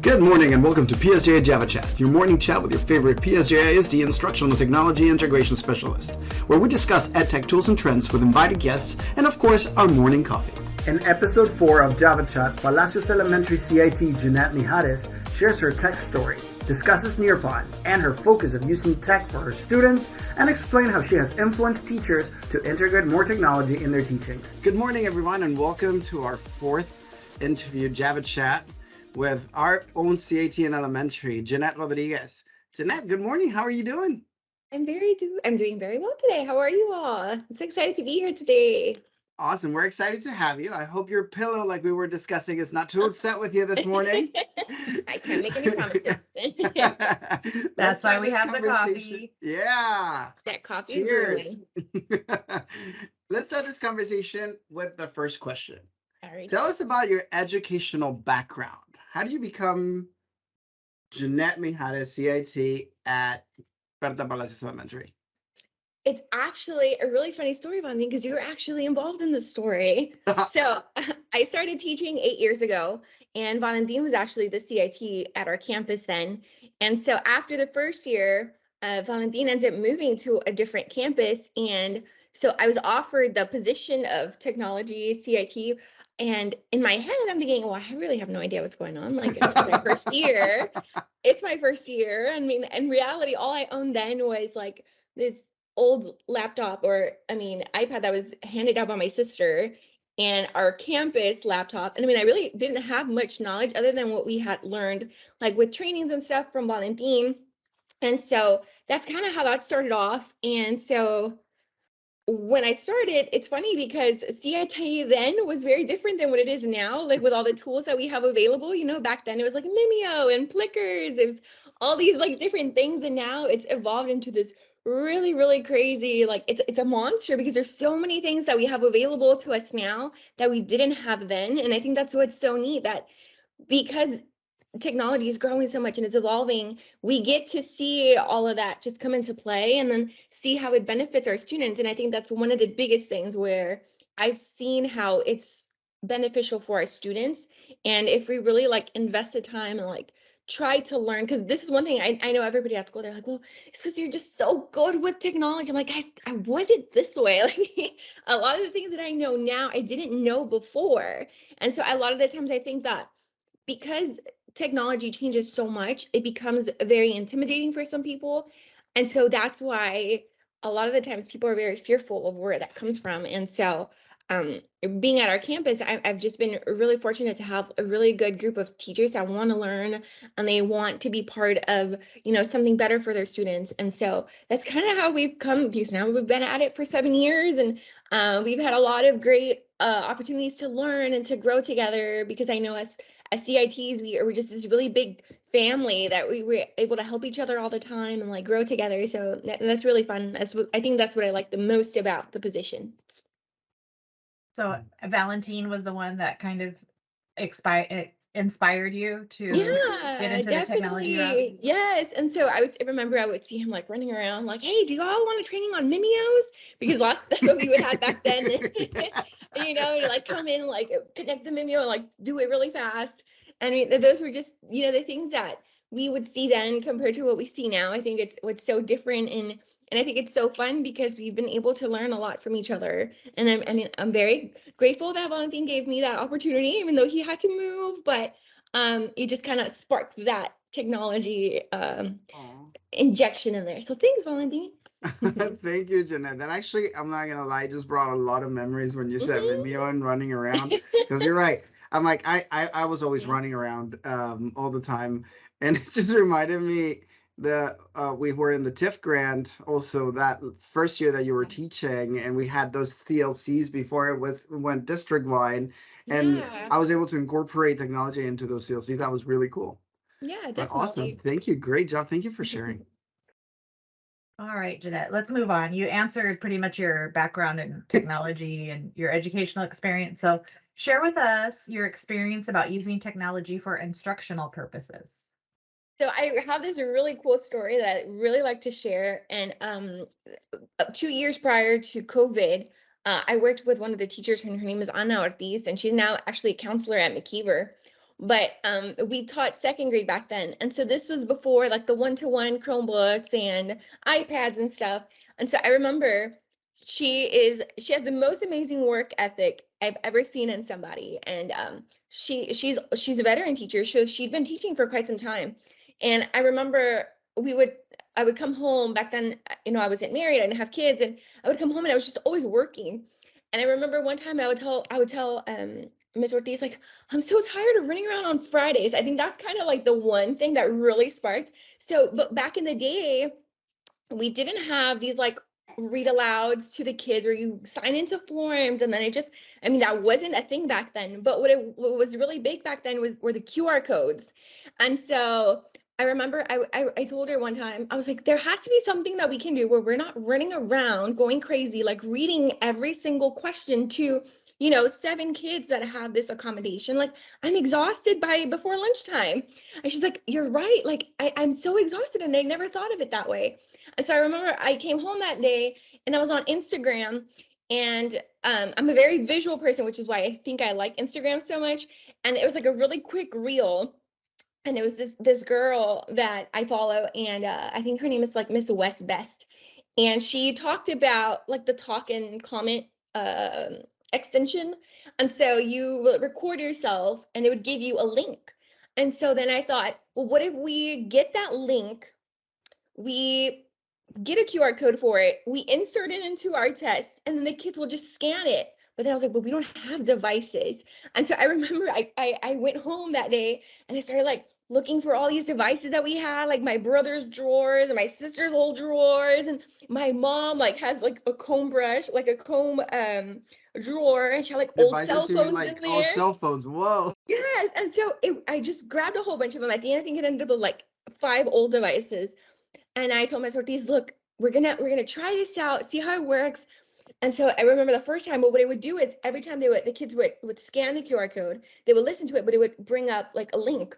Good morning and welcome to PSJA Java Chat, your morning chat with your favorite PSJA ISD instructional technology integration specialist, where we discuss EdTech tools and trends with invited guests and, of course, our morning coffee. In episode 4 of Java Chat, Palacios Elementary CIT Jeanette Mijares shares her tech story, discusses Nearpod and her focus of using tech for her students, and explain how she has influenced teachers to integrate more technology in their teachings. Good morning, everyone, and welcome to our fourth interview, Java Chat, with our own CIT in elementary, Jeanette Rodriguez. Jeanette, good morning. How are you doing? I'm doing very well today. How are you all? I'm so excited to be here today. Awesome. We're excited to have you. I hope your pillow, like we were discussing, is not too upset with you this morning. I can't make any promises. That's why we have the coffee. Yeah. That coffee Cheers. is brewing. Let's start this conversation with the first question. All right. Tell us about your educational background. How do you become Jeanette Mijares, CIT at Palacios Elementary? It's actually a really funny story, Valentin, because you were actually involved in the story. So I started teaching 8 years ago, and Valentin was actually the CIT at our campus then. And so after the first year, Valentin ends up moving to a different campus. And so I was offered the position of technology CIT. And in my head, I'm thinking, well, I really have no idea what's going on. Like, it's my first year. It's my first year. I mean, in reality, all I owned then was like this old laptop iPad that was handed down by my sister and our campus laptop. And I mean, I really didn't have much knowledge other than what we had learned, like with trainings and stuff from Valentin. And so that's kind of how that started off. And so when I started, it's funny because CIT then was very different than what it is now, like with all the tools that we have available. You know, back then it was like Mimeo and Plickers. There's all these like different things. And now it's evolved into this really, really crazy, like it's a monster because there's so many things that we have available to us now that we didn't have then. And I think that's what's so neat, that because technology is growing so much and it's evolving, we get to see all of that just come into play and then see how it benefits our students. And I think that's one of the biggest things where I've seen how it's beneficial for our students. And if we really like invest the time and like try to learn, because this is one thing I know everybody at school, they're like, well, it's because you're just so good with technology. I'm like, guys, I wasn't this way. Like a lot of the things that I know now, I didn't know before. And so a lot of the times I think that because technology changes so much, it becomes very intimidating for some people. And so that's why a lot of the times people are very fearful of where that comes from. And so being at our campus, I've just been really fortunate to have a really good group of teachers that want to learn and they want to be part of, you know, something better for their students. And so that's kind of how we've come, because now we've been at it for 7 years and we've had a lot of great opportunities to learn and to grow together, because I know as CITs, we're just this really big family that we were able to help each other all the time and like grow together. So that's really fun. I think that's what I like the most about the position. So Valentin was the one that kind of inspired you to get into the technology route? Yes. And so I remember I would see him like running around like, hey, do you all want a training on Mimeos? Because that's what we would have back then. You know, you like come in, like connect the Mimeo and like do it really fast. I mean, those were just, you know, the things that we would see then compared to what we see now. I think it's what's so different. And I think it's so fun because we've been able to learn a lot from each other. And I'm very grateful that Valentin gave me that opportunity, even though he had to move, but it just kind of sparked that technology injection in there. So thanks, Valentin. Thank you, Jeanette. That actually, I'm not gonna lie, just brought a lot of memories when you said Mimeo and running around. Because you're right. I'm like, I was always running around all the time, and it just reminded me that we were in the TIFF grant also that first year that you were teaching, and we had those CLCs before it went district wide, and I was able to incorporate technology into those CLCs. That was really cool. Yeah, definitely. But awesome. Thank you. Great job. Thank you for sharing. All right, Jeanette, let's move on. You answered pretty much your background in technology and your educational experience. So share with us your experience about using technology for instructional purposes. So I have this really cool story that I really like to share. And 2 years prior to COVID, I worked with one of the teachers. Her name is Ana Ortiz, and she's now actually a counselor at McKeever. but we taught second grade back then. And so this was before like the one-to-one Chromebooks and iPads and stuff. And so I remember she has the most amazing work ethic I've ever seen in somebody. And she's a veteran teacher, so she'd been teaching for quite some time. And I remember I would come home back then, I wasn't married, I didn't have kids, and I would come home and I was just always working. And I remember one time I would tell Miss Ortiz, like, I'm so tired of running around on Fridays. I think that's kind of like the one thing that really sparked. So, but back in the day, we didn't have these like read alouds to the kids where you sign into forms, and then that wasn't a thing back then. But what was really big back then were the QR codes. And so I remember I told her one time, I was like, there has to be something that we can do where we're not running around going crazy, like reading every single question to 7 kids that have this accommodation. Like, I'm exhausted before lunchtime. And she's like, you're right. Like, I'm so exhausted, and I never thought of it that way. And so I remember I came home that day and I was on Instagram, and I'm a very visual person, which is why I think I like Instagram so much. And it was like a really quick reel. And it was this girl that I follow, and I think her name is like Miss West Best. And she talked about like the talk and comment extension. And so you would record yourself and it would give you a link. And so then I thought, well, what if we get that link, we get a QR code for it, we insert it into our test, and then the kids will just scan it. But then I was like, but we don't have devices. And so I remember I went home that day and I started like looking for all these devices that we had, like my brother's drawers and my sister's old drawers. And my mom like has like a comb brush, like a comb drawer, and she had like old cell Devices, you mean phones like in old there. cell phones? Whoa. Yes. And so I just grabbed a whole bunch of them. At the end, I think it ended up with like 5 old devices. And I told Miss Ortiz, look, we're gonna try this out, see how it works. And so I remember the first time, what I would do is every time the kids would scan the QR code, they would listen to it, but it would bring up like a link.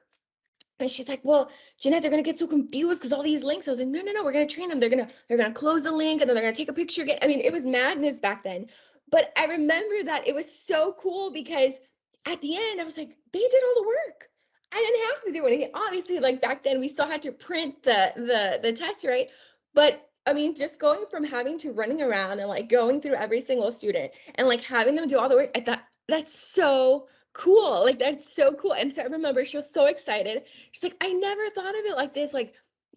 And she's like, well, Jeanette, they're gonna get so confused because all these links. I was like, no, we're gonna train them. They're gonna close the link and then they're gonna take a picture again. I mean, it was madness back then. But I remember that it was so cool because at the end, I was like, they did all the work. I didn't have to do anything. Obviously, like back then, we still had to print the test, right? But I mean, just going from having to running around and like going through every single student and like having them do all the work, I thought that's so cool. Like, that's so cool. And so I remember she was so excited. She's like, I never thought of it like this. Like,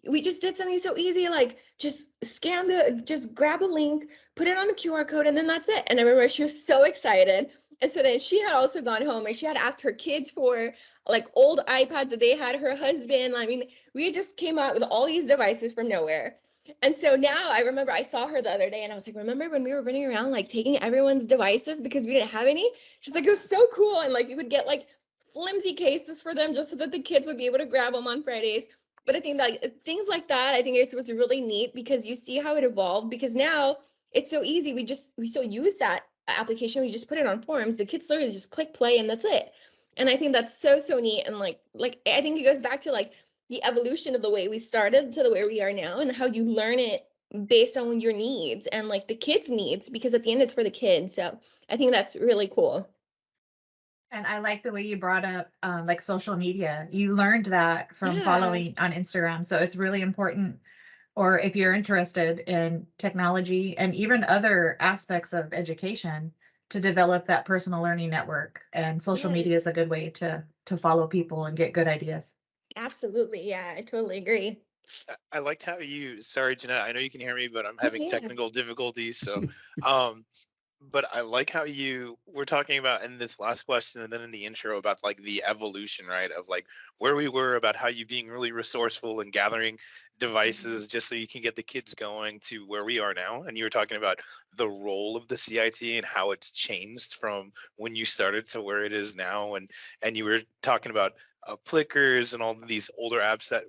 we just did something so easy, like just just grab a link, put it on a QR code, and then that's it. And I remember she was so excited. And so then she had also gone home and she had asked her kids for like old iPads that they had, her husband. I mean, we just came out with all these devices from nowhere. And so now I remember I saw her the other day and I was like, remember when we were running around like taking everyone's devices because we didn't have any? She's like, it was so cool. And like we would get like flimsy cases for them just so that the kids would be able to grab them on Fridays. But I think that things like that, I think it's what's really neat because you see how it evolved, because now it's so easy. We still use that application. We just put it on forms. The kids literally just click play and that's it. And I think that's so neat. And like I think it goes back to like the evolution of the way we started to the way we are now and how you learn it based on your needs and like the kids' needs, because at the end it's for the kids. So I think that's really cool. And I like the way you brought up like social media. You learned that from following on Instagram. So it's really important, or if you're interested in technology and even other aspects of education, to develop that personal learning network. And social media is a good way to follow people and get good ideas. Absolutely. Yeah, I totally agree. I liked how sorry, Jeanette, I know you can hear me, but I'm having technical difficulties. So, but I like how you were talking about in this last question and then in the intro about like the evolution, right? Of like where we were, about how you being really resourceful and gathering devices just so you can get the kids going, to where we are now. And you were talking about the role of the CIT and how it's changed from when you started to where it is now. And you were talking about Plickers and all of these older apps that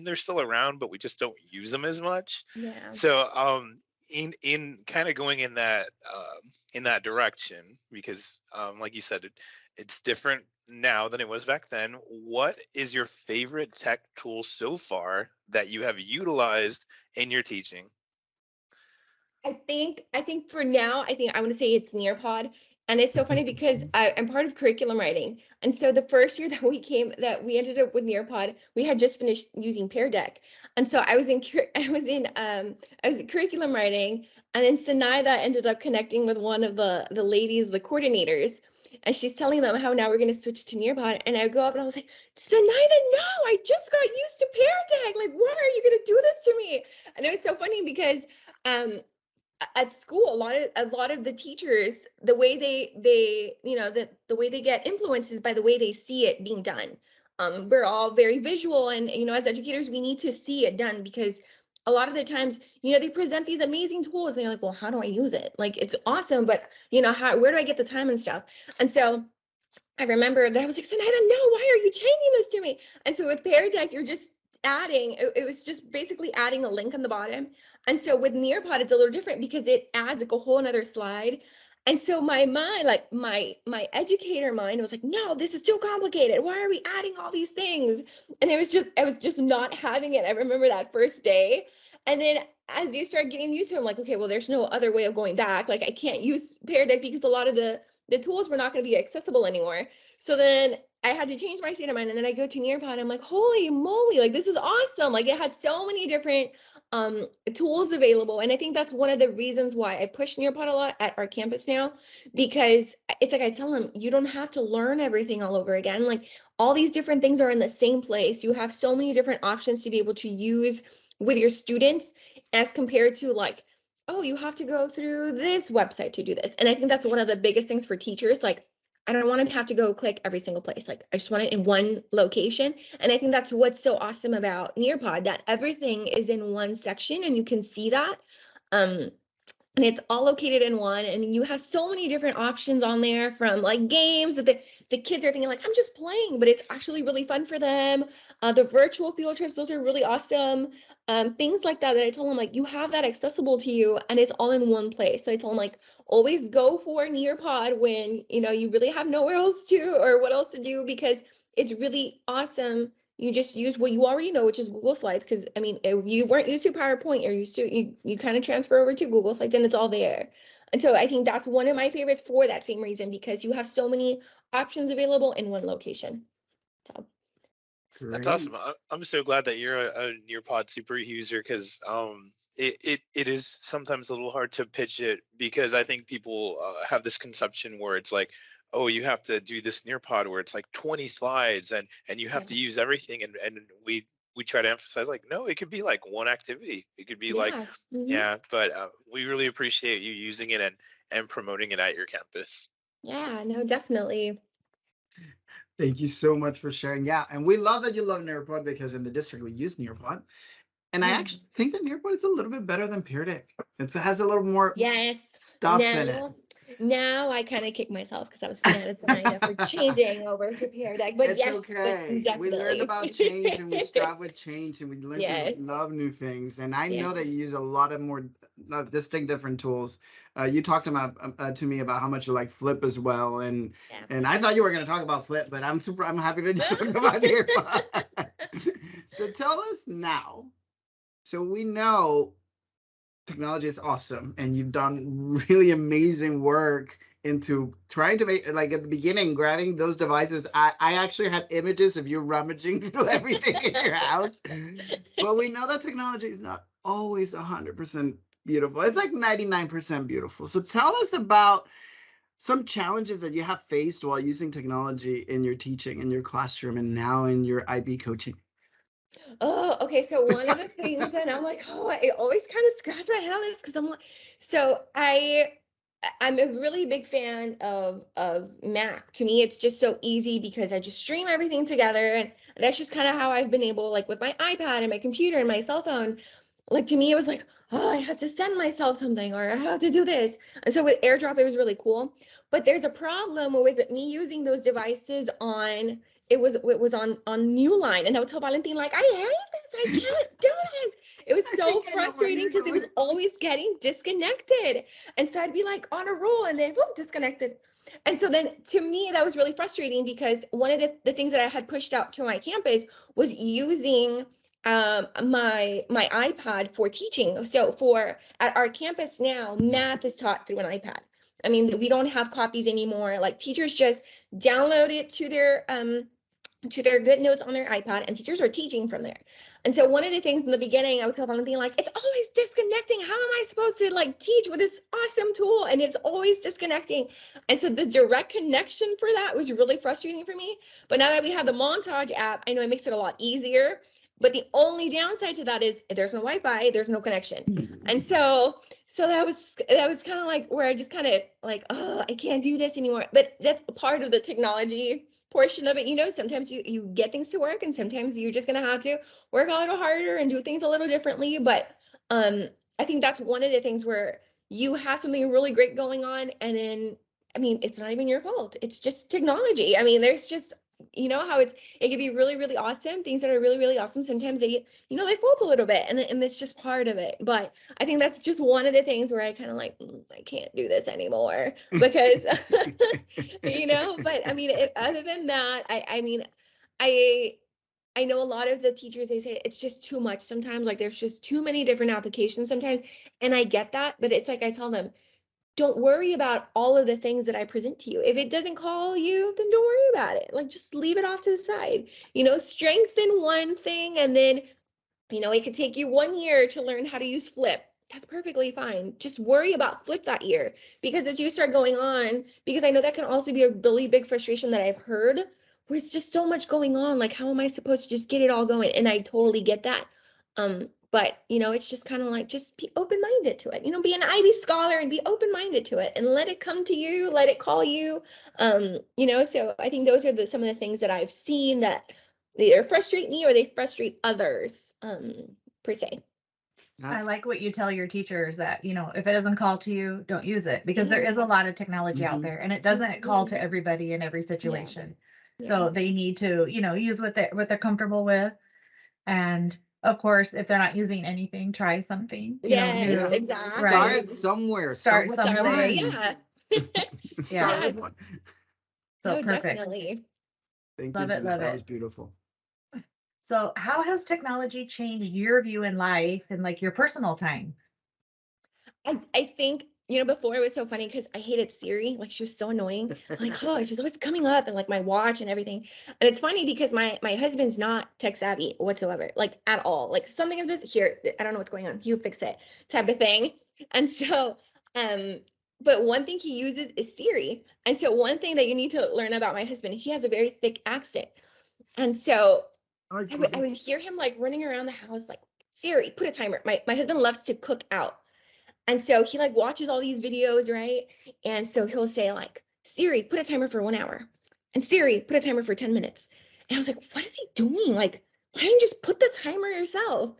they're still around, but we just don't use them as much. Yeah. So in kind of going in that direction, because like you said, it's different now than it was back then. What is your favorite tech tool so far that you have utilized in your teaching? I think for now, I want to say it's Nearpod. And it's so funny because I'm part of curriculum writing. And so the first year that we ended up with Nearpod, we had just finished using Pear Deck. And so I was in curriculum writing, and then Sanaida ended up connecting with one of the ladies, the coordinators, and she's telling them how now we're going to switch to Nearpod. And I go up and I was like, Sanaida, no, I just got used to Pear Deck. Like, why are you going to do this to me? And it was so funny because at school, a lot of the teachers, the way they the way they get influenced is by the way they see it being done. We're all very visual, and as educators, we need to see it done, because a lot of the times, they present these amazing tools and they're like, well, how do I use it? Like, it's awesome, but where do I get the time and stuff? And so I remember that I was like, Sanaida, no, why are you changing this to me? And so with Pear Deck, you're just adding, it was just basically adding a link on the bottom. And so with Nearpod, it's a little different because it adds like a whole another slide. And so my mind, like my educator mind was like, no, this is too complicated. Why are we adding all these things? And I was just not having it. I remember that first day. And then as you start getting used to it, I'm like, okay, well, there's no other way of going back. Like, I can't use Pear Deck because a lot of the tools were not going to be accessible anymore. So then I had to change my state of mind, and then I go to Nearpod. I'm like, holy moly, like, this is awesome. Like, it had so many different tools available. And I think that's one of the reasons why I push Nearpod a lot at our campus now, because it's like I tell them, you don't have to learn everything all over again. Like, all these different things are in the same place. You have so many different options to be able to use with your students, as compared to like, oh, you have to go through this website to do this. And I think that's one of the biggest things for teachers. Like, I don't want to have to go click every single place. Like, I just want it in one location. And I think that's what's so awesome about Nearpod, that everything is in one section and you can see that. And it's all located in one, and you have so many different options on there, from like games that the kids are thinking like, I'm just playing, but it's actually really fun for them. The virtual field trips, those are really awesome. Things like that I told them, like, you have that accessible to you, and it's all in one place. So I told them, like, always go for Nearpod when you really have nowhere else to, or what else to do, because it's really awesome. You just use what you already know, which is Google Slides, because I mean, you weren't used to PowerPoint, you're used to, you kind of transfer over to Google Slides, and it's all there. And so I think that's one of my favorites for that same reason, because you have so many options available in one location. So that's awesome. I'm so glad that you're a Nearpod super user, because it is sometimes a little hard to pitch it, because I think people have this conception where it's like, oh, you have to do this Nearpod where it's like 20 slides and you have to use everything. And we try to emphasize, like, no, it could be like one activity. It could be like, but we really appreciate you using it and promoting it at your campus. Yeah, no, definitely. Thank you so much for sharing. Yeah, and we love that you love Nearpod, because in the district we use Nearpod. And I actually think that Nearpod is a little bit better than Pear Deck. It has a little more stuff in it. Now I kind of kick myself because I was mad at Sanaida for changing over to Pear Deck. But it's okay. We learned about change, and we strive with change, and we learn to love new things. And I know that you use a lot of more distinct different tools. You talked about to me about how much you like Flip as well, and I thought you were going to talk about Flip, but I'm happy that you talked about Nearpod. So tell us now. So we know technology is awesome, and you've done really amazing work into trying to make, like, at the beginning, grabbing those devices. I actually had images of you rummaging through everything in your house. But we know that technology is not always 100% beautiful. It's like 99% beautiful. So tell us about some challenges that you have faced while using technology in your teaching, in your classroom, and now in your IB coaching. Oh, okay. So one of the things, and I'm like, oh, I always kind of scratch my head on this, because I'm like, so I'm a really big fan of Mac. To me, it's just so easy because I just stream everything together, and that's just kind of how I've been able, like with my iPad and my computer and my cell phone. Like, to me, it was like, oh, I have to send myself something, or I have to do this. And so with AirDrop, it was really cool. But there's a problem with me using those devices on. It was on New Line, and I would tell Valentin, like, I hate this, I can't do this. It was so frustrating because it was always getting disconnected. And so I'd be like on a roll, and then whoop, disconnected. And so then to me, that was really frustrating, because one of the things that I had pushed out to my campus was using my iPad for teaching. So at our campus now, math is taught through an iPad. I mean, we don't have copies anymore. Like teachers just download it to their good notes on their iPad, and teachers are teaching from there. And so one of the things in the beginning, I would tell Valentina, like, it's always disconnecting. How am I supposed to like teach with this awesome tool? And it's always disconnecting. And so the direct connection for that was really frustrating for me. But now that we have the Montage app, I know it makes it a lot easier. But the only downside to that is if there's no Wi-Fi, there's no connection. And so that was kind of like where I just kind of like, oh, I can't do this anymore. But that's part of the technology portion of it. You know, sometimes you get things to work, and sometimes you're just gonna have to work a little harder and do things a little differently. But I think that's one of the things where you have something really great going on, and then I mean, it's not even your fault. It's just technology. I mean, there's just, you know how it can be really, really awesome. Things that are really, really awesome, sometimes they, you know, they fault a little bit, and it's just part of it. But I think that's just one of the things where I kind of like, I can't do this anymore because, you know, but I mean, other than that, I mean, I know a lot of the teachers, they say it's just too much sometimes, like there's just too many different applications sometimes. And I get that, but it's like, I tell them, don't worry about all of the things that I present to you. If it doesn't call you, then don't worry about it. Like, just leave it off to the side, you know, strengthen one thing. And then, you know, it could take you 1 year to learn how to use Flip. That's perfectly fine. Just worry about Flip that year, because as you start going on, because I know that can also be a really big frustration that I've heard, where it's just so much going on. Like, how am I supposed to just get it all going? And I totally get that. But, you know, it's just kind of like, just be open-minded to it, you know, be an Ivy scholar and be open-minded to it and let it come to you, let it call you, you know. So I think those are some of the things that I've seen that they either frustrate me or they frustrate others, per se. I like what you tell your teachers, that, you know, if it doesn't call to you, don't use it, because there is a lot of technology out there, and it doesn't call to everybody in every situation. So they need to, you know, use what they're comfortable with. And of course, if they're not using anything, try something. Yes, exactly. Start somewhere. Start somewhere. Yeah. Start with one. So no, perfect. Definitely. Thank Love you, it, Jeanette. love That it. was beautiful. So how has technology changed your view in life and like your personal time? I think, you know, before it was so funny because I hated Siri. Like, she was so annoying. I'm like, oh, she's always coming up and like my watch and everything. And it's funny because my husband's not tech savvy whatsoever, like at all. Like, something is missing here. I don't know what's going on. You fix it, type of thing. And so, but one thing he uses is Siri. And so one thing that you need to learn about my husband, he has a very thick accent. And so I would hear him like running around the house, like, Siri, put a timer. My husband loves to cook out. And so he like watches all these videos, right? And so he'll say like, Siri, put a timer for 1 hour. And Siri, put a timer for 10 minutes. And I was like, what is he doing? Like, why don't you just put the timer yourself?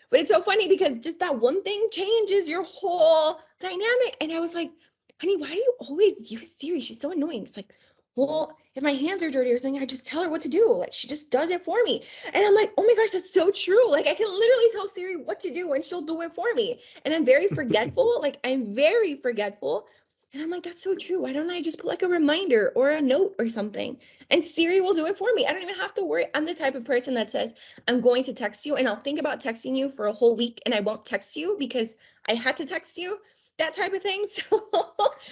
But it's so funny because just that one thing changes your whole dynamic. And I was like, honey, why do you always use Siri? She's so annoying. It's like, well, if my hands are dirty or something, I just tell her what to do. Like, she just does it for me. And I'm like, oh my gosh, that's so true. Like, I can literally tell Siri what to do and she'll do it for me. And I'm very forgetful. Like, I'm very forgetful. And I'm like, that's so true. Why don't I just put like a reminder or a note or something? And Siri will do it for me. I don't even have to worry. I'm the type of person that says, I'm going to text you and I'll think about texting you for a whole week and I won't text you because I had to text you. That type of thing. So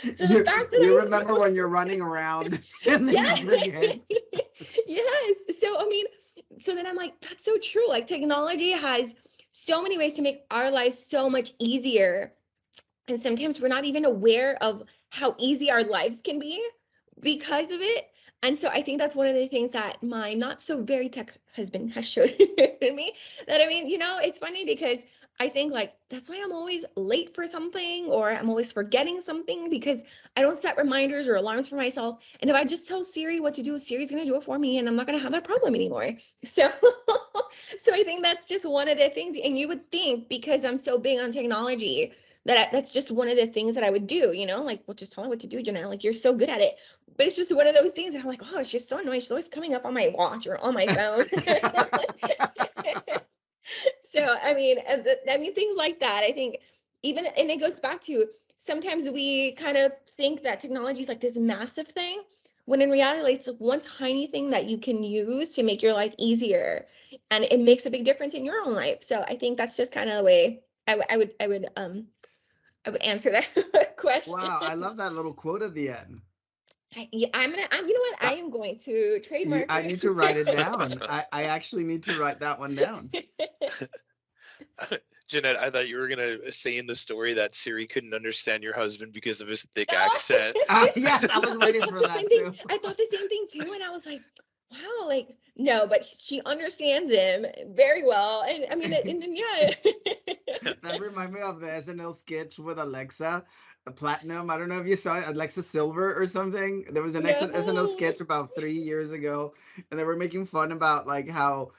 the fact that you remember when you're running around and then you forget. Yes. So I mean, so then I'm like, that's so true. Like, technology has so many ways to make our lives so much easier. And sometimes we're not even aware of how easy our lives can be because of it. And so I think that's one of the things that my not so very tech husband has showed me, that, I mean, you know, it's funny because I think like, that's why I'm always late for something, or I'm always forgetting something, because I don't set reminders or alarms for myself. And if I just tell Siri what to do, Siri's going to do it for me and I'm not going to have that problem anymore. So, so I think that's just one of the things. And you would think, because I'm so big on technology, that's just one of the things that I would do, you know, like, well, just tell her what to do, Jeanette, like, you're so good at it. But it's just one of those things that I'm like, oh, she's so annoying. She's always coming up on my watch or on my phone. So, I mean, things like that, I think even, and it goes back to, sometimes we kind of think that technology is like this massive thing, when in reality, it's like one tiny thing that you can use to make your life easier. And it makes a big difference in your own life. So I think that's just kind of the way I I would answer that question. Wow, I love that little quote at the end. You know what? I am going to trademark. I need to write it down. I actually need to write that one down. Jeanette, I thought you were gonna say in the story that Siri couldn't understand your husband because of his thick accent. Yes, I was waiting for that too. I thought the same thing too, and I was like, wow, like no, but she understands him very well, and I mean, and yeah. That reminds me of the SNL sketch with Alexa, Platinum. I don't know if you saw it, Alexa Silver or something. There was an SNL sketch about 3 years ago, and they were making fun about like how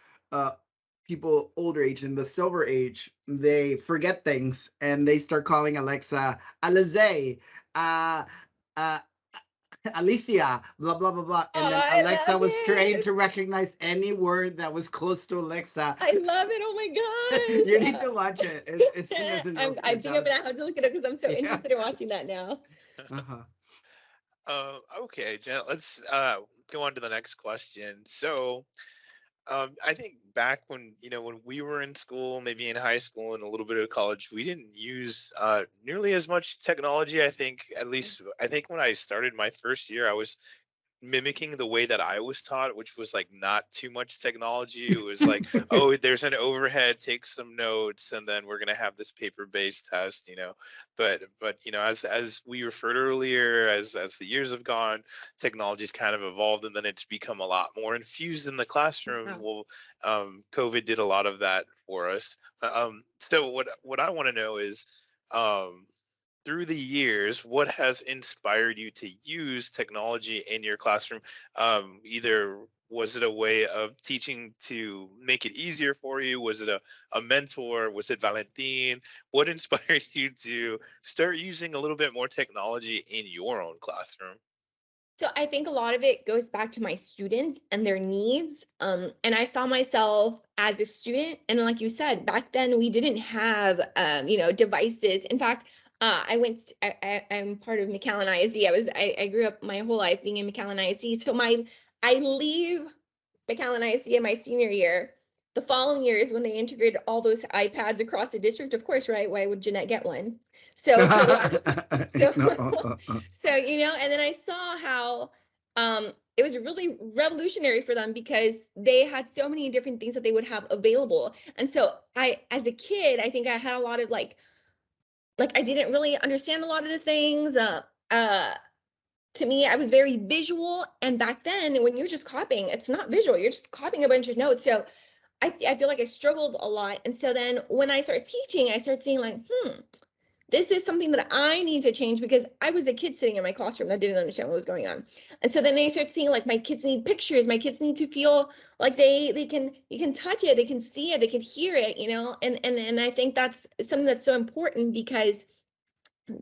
people older age in the silver age, they forget things and they start calling Alexa Alize, Alicia, blah blah blah blah, and then Alexa was trained to recognize any word that was close to Alexa. I love it. Oh my god! You need to watch it. It's I think I'm gonna have to look it up because I'm so interested in watching that now. Okay, Jen, let's go on to the next question. So, I think back when we were in school, maybe in high school and a little bit of college, we didn't use nearly as much technology. I think when I started my first year, I was mimicking the way that I was taught, which was like not too much technology. It was like, oh, there's an overhead, take some notes, and then we're gonna have this paper-based test, But as we referred earlier, as the years have gone, technology's kind of evolved, and then it's become a lot more infused in the classroom. Well, COVID did a lot of that for us. So what I want to know is, through the years, what has inspired you to use technology in your classroom? Either was it a way of teaching to make it easier for you? Was it a mentor? Was it Valentin? What inspired you to start using a little bit more technology in your own classroom? So I think a lot of it goes back to my students and their needs. And I saw myself as a student. And like you said, back then we didn't have, devices. In fact, I'm part of McAllen ISD. I grew up my whole life being in McAllen ISD. So I leave McAllen ISD in my senior year. The following year is when they integrated all those iPads across the district, of course, right? Why would Jeanette get one? So, and then I saw how it was really revolutionary for them because they had so many different things that they would have available. And so as a kid, I think I had a lot of like I didn't really understand a lot of the things. To me, I was very visual. And back then, when you're just copying, it's not visual. You're just copying a bunch of notes. So I feel like I struggled a lot. And so then when I started teaching, I started seeing like, this is something that I need to change because I was a kid sitting in my classroom that didn't understand what was going on. And so then I started seeing like my kids need pictures. My kids need to feel like they can touch it, they can see it, they can hear it, and I think that's something that's so important because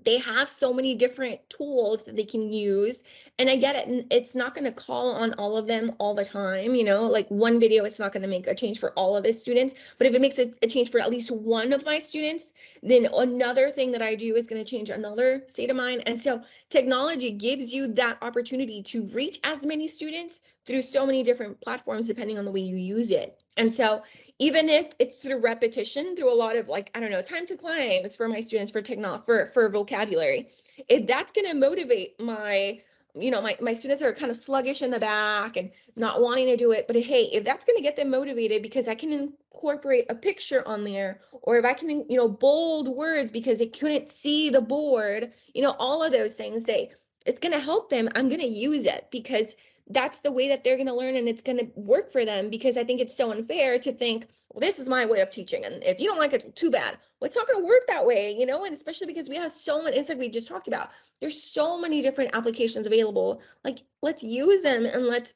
they have so many different tools that they can use. And I get it. And it's not going to call on all of them all the time. Like one video, it's not going to make a change for all of the students. But if it makes a change for at least one of my students, then another thing that I do is going to change another state of mind. And so technology gives you that opportunity to reach as many students through so many different platforms, depending on the way you use it. And so even if it's through repetition, through a lot of time to climbs for my students for vocabulary, if that's going to motivate my students that are kind of sluggish in the back and not wanting to do it, but hey, if that's going to get them motivated because I can incorporate a picture on there, or if I can, bold words because they couldn't see the board, all of those things, it's going to help them. I'm going to use it because that's the way that they're going to learn, and it's going to work for them, because I think it's so unfair to think, well, this is my way of teaching, and if you don't like it, too bad. Well, it's not going to work that way, and especially because we have so many, it's like we just talked about, there's so many different applications available. Like, let's use them and let's,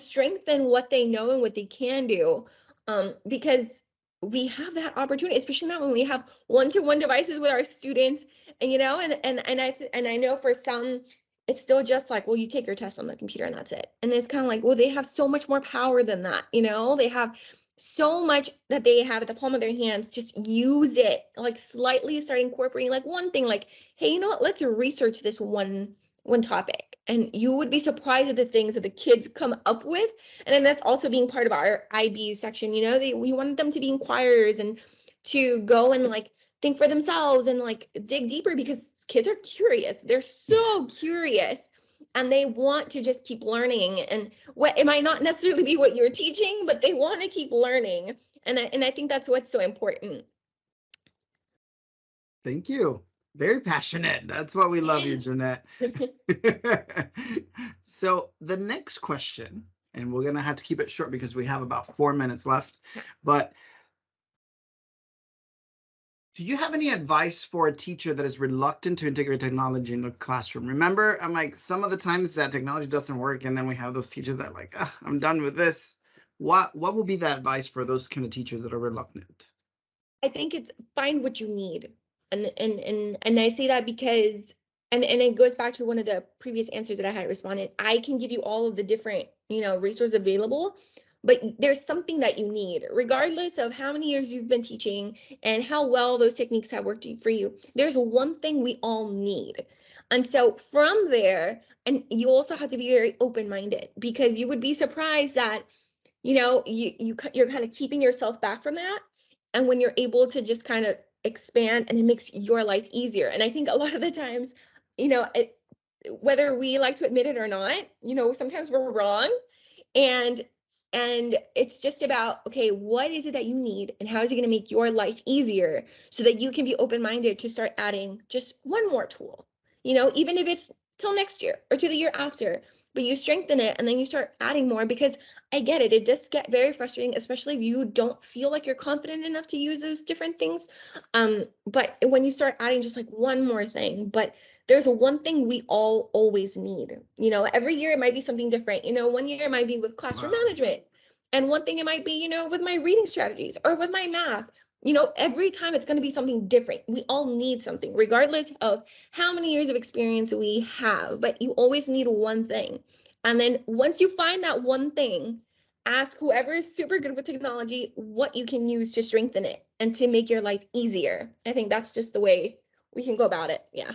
strengthen what they know and what they can do, because we have that opportunity, especially now when we have one-to-one devices with our students, and I know for some, it's still just like, well, you take your test on the computer and that's it. And it's kind of like, well, they have so much more power than that. They have so much that they have at the palm of their hands. Just use it, like slightly start incorporating like one thing, like, hey, you know what, let's research this one topic. And you would be surprised at the things that the kids come up with. And then that's also being part of our IB section. We wanted them to be inquirers and to go and like think for themselves and like dig deeper, because kids are curious. They're so curious and they want to just keep learning. And what it might not necessarily be what you're teaching, but they want to keep learning. And I think that's what's so important. Thank you. Very passionate. That's why we love you, Jeanette. So the next question, and we're going to have to keep it short because we have about 4 minutes left, but do you have any advice for a teacher that is reluctant to integrate technology in the classroom? Remember, I'm like, some of the times that technology doesn't work, and then we have those teachers that are like, I'm done with this. What will be that advice for those kind of teachers that are reluctant? I think it's find what you need. And I say that because, and it goes back to one of the previous answers that I had responded. I can give you all of the different, resources available, but there's something that you need, regardless of how many years you've been teaching and how well those techniques have worked for you. There's one thing we all need. And so from there, and you also have to be very open-minded, because you would be surprised that, you're kind of keeping yourself back from that. And when you're able to just kind of expand, and it makes your life easier. And I think a lot of the times, whether we like to admit it or not, sometimes we're wrong. And it's just about, okay, what is it that you need and how is it going to make your life easier so that you can be open-minded to start adding just one more tool, even if it's till next year or to the year after, but you strengthen it and then you start adding more, because I get it. It does get very frustrating, especially if you don't feel like you're confident enough to use those different things. But when you start adding just like one more thing, but there's one thing we all always need. Every year it might be something different. 1 year it might be with classroom management. And one thing it might be, with my reading strategies or with my math. Every time it's going to be something different. We all need something, regardless of how many years of experience we have, but you always need one thing. And then once you find that one thing, ask whoever is super good with technology what you can use to strengthen it and to make your life easier. I think that's just the way we can go about it. Yeah.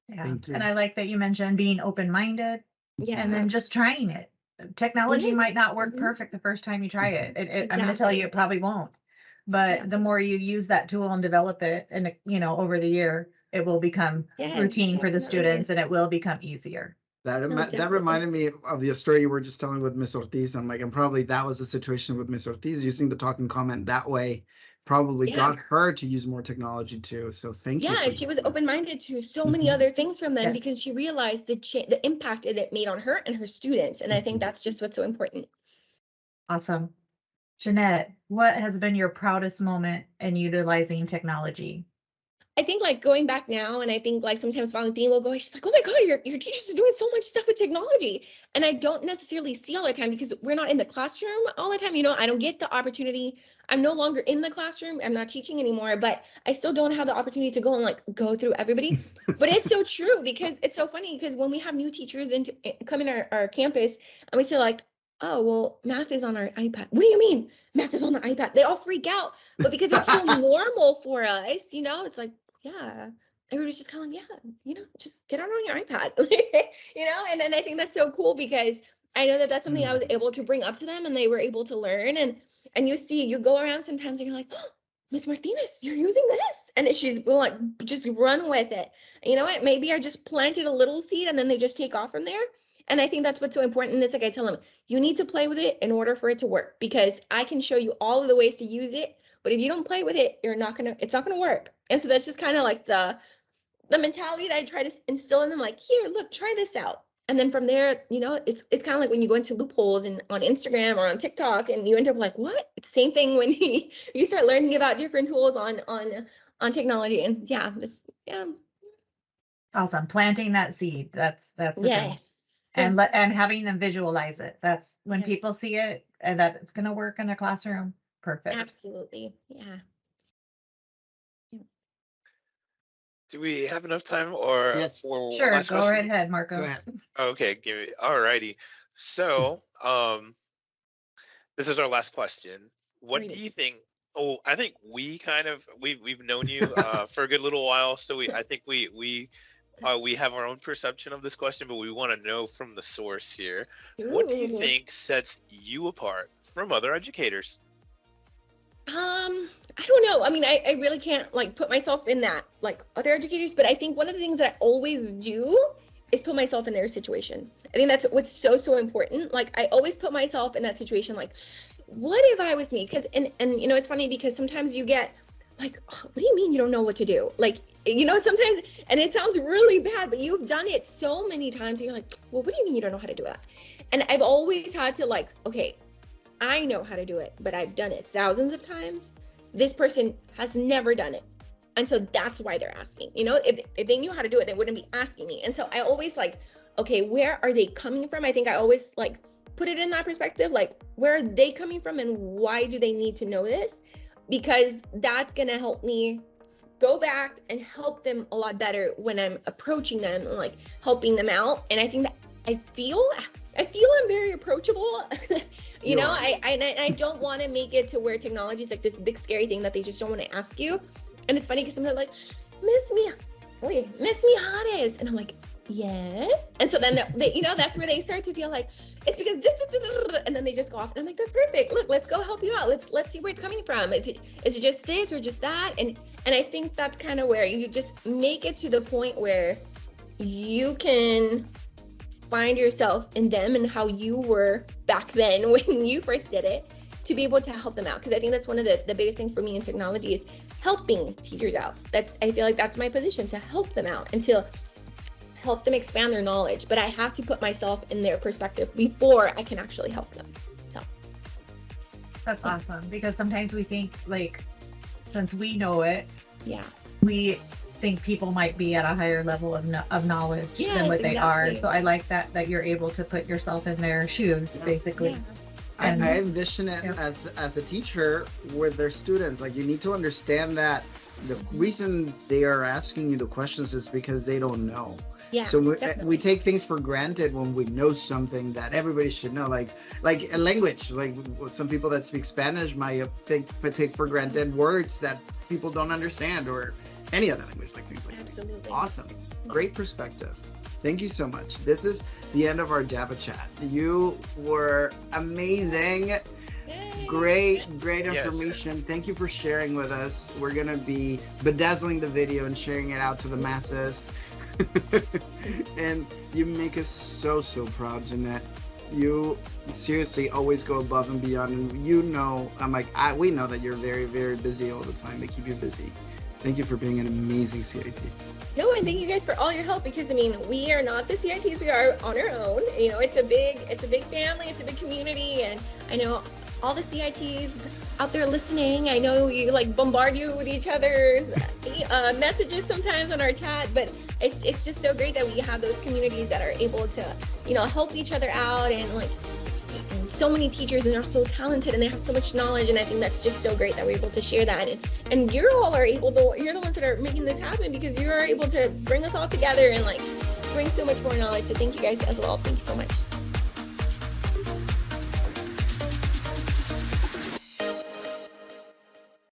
Yeah. And I like that you mentioned being open-minded. Yeah. And then just trying it. Technology might not work perfect the first time you try it. Exactly. I'm going to tell you, it probably won't. But the more you use that tool and develop it, and over the year, it will become routine for the students, and it will become easier. That reminded me of the story you were just telling with Miss Ortiz. I'm like, and probably that was the situation with Miss Ortiz, using the talk and comment that way probably got her to use more technology too. So thank you. Yeah, she was open-minded to so many other things from them because she realized the impact it made on her and her students. And I think that's just what's so important. Awesome. Jeanette, what has been your proudest moment in utilizing technology? I think like going back now, and I think like sometimes Valentina will go, she's like, oh my God, your teachers are doing so much stuff with technology. And I don't necessarily see all the time because we're not in the classroom all the time. I don't get the opportunity. I'm no longer in the classroom. I'm not teaching anymore, but I still don't have the opportunity to go and like go through everybody. But it's so true, because it's so funny, because when we have new teachers come in our campus and we say like, oh, well, math is on our iPad. What do you mean math is on the iPad? They all freak out. But because it's so normal for us, it's like, yeah, everybody's just kind of like, just get on your iPad, and then I think that's so cool, because I know that that's something I was able to bring up to them and they were able to learn. And you go around sometimes and you're like, oh, Miss Martinez, you're using this. And she's like, just run with it. And you know what? Maybe I just planted a little seed and then they just take off from there. And I think that's what's so important. It's like I tell them, you need to play with it in order for it to work, because I can show you all of the ways to use it, but if you don't play with it, it's not gonna work. And so that's just kind of like the mentality that I try to instill in them, like, here, look, try this out. And then from there, it's kind of like when you go into loopholes on Instagram or on TikTok, and you end up like, what? It's the same thing when you start learning about different tools on technology. And Awesome. Planting that seed. That's yes. And having them visualize it. That's when people see it and that it's going to work in the classroom. Perfect. Absolutely. Yeah. Do we have enough time or yes. for sure, last go question? right ahead, Marco. Go ahead. Okay, all righty. So, this is our last question. What do you think? Oh, I think we've known you for a good little while, so I think we have our own perception of this question, but we want to know from the source here. Ooh. What do you think sets you apart from other educators? I don't know. I mean, I really can't like put myself in that like other educators, but I think one of the things that I always do is put myself in their situation. I think that's what's so important. Like I always put myself in that situation. Like, what if I was me? Because and you know, it's funny because sometimes you get like, oh, what do you mean you don't know what to do? Like, you know, sometimes, and it sounds really bad, but you've done it so many times. And you're like, well, what do you mean you don't know how to do that? And I've always had to like, okay, I know how to do it, but I've done it thousands of times. This person has never done it. And so that's why they're asking. You know, if they knew how to do it, they wouldn't be asking me. And so I always like, okay, where are they coming from? I think I always like put it in that perspective, like where are they coming from and why do they need to know this? Because that's going to help me go back and help them a lot better when I'm approaching them and like helping them out. And I think that I feel I'm very approachable. you know, I don't want to make it to where technology is like this big scary thing that they just don't want to ask you. And it's funny because sometimes they're like, Miss Mijares. And I'm like, yes. And so then they, you know, that's where they start to feel like it's because this, and then they just go off. And I'm like, that's perfect. Look, let's go help you out. Let's see where it's coming from. Is it just this or just that? And I think that's kind of where you just make it to the point where you can find yourself in them and how you were back then when you first did it, to be able to help them out. Because I think that's one of the biggest things for me in technology is helping teachers out. I feel like that's my position, to help them out and to help them expand their knowledge. But I have to put myself in their perspective before I can actually help them. So that's awesome, because sometimes we think like, since we know it, yeah, we think people might be at a higher level of knowledge than what they are. So I like that you're able to put yourself in their shoes, basically. Yeah. And I envision it as a teacher with their students. Like, you need to understand that the reason they are asking you the questions is because they don't know. Yeah, so we take things for granted when we know something that everybody should know, like a language. Like some people that speak Spanish might take for granted words that people don't understand, or any other language, like things like that. Absolutely. Awesome. Great perspective. Thank you so much. This is the end of our Java chat. You were amazing. Yay. Great information. Yes. Thank you for sharing with us. We're going to be bedazzling the video and sharing it out to the masses. And you make us so proud, Jeanette. You seriously always go above and beyond. And you know, we know that you're very, very busy all the time. They keep you busy. Thank you for being an amazing CIT. No, and thank you guys for all your help, because I mean, we are not the CITs, we are on our own. You know, it's a big family, it's a big community, and I know all the CITs out there listening. I know you like bombard you with each other's messages sometimes on our chat, but it's just so great that we have those communities that are able to, you know, help each other out. And like, so many teachers, and they're so talented and they have so much knowledge, and I think that's just so great that we're able to share that. And you're the ones that are making this happen, because you are able to bring us all together and like bring so much more knowledge. So thank you guys as well. Thank you so much.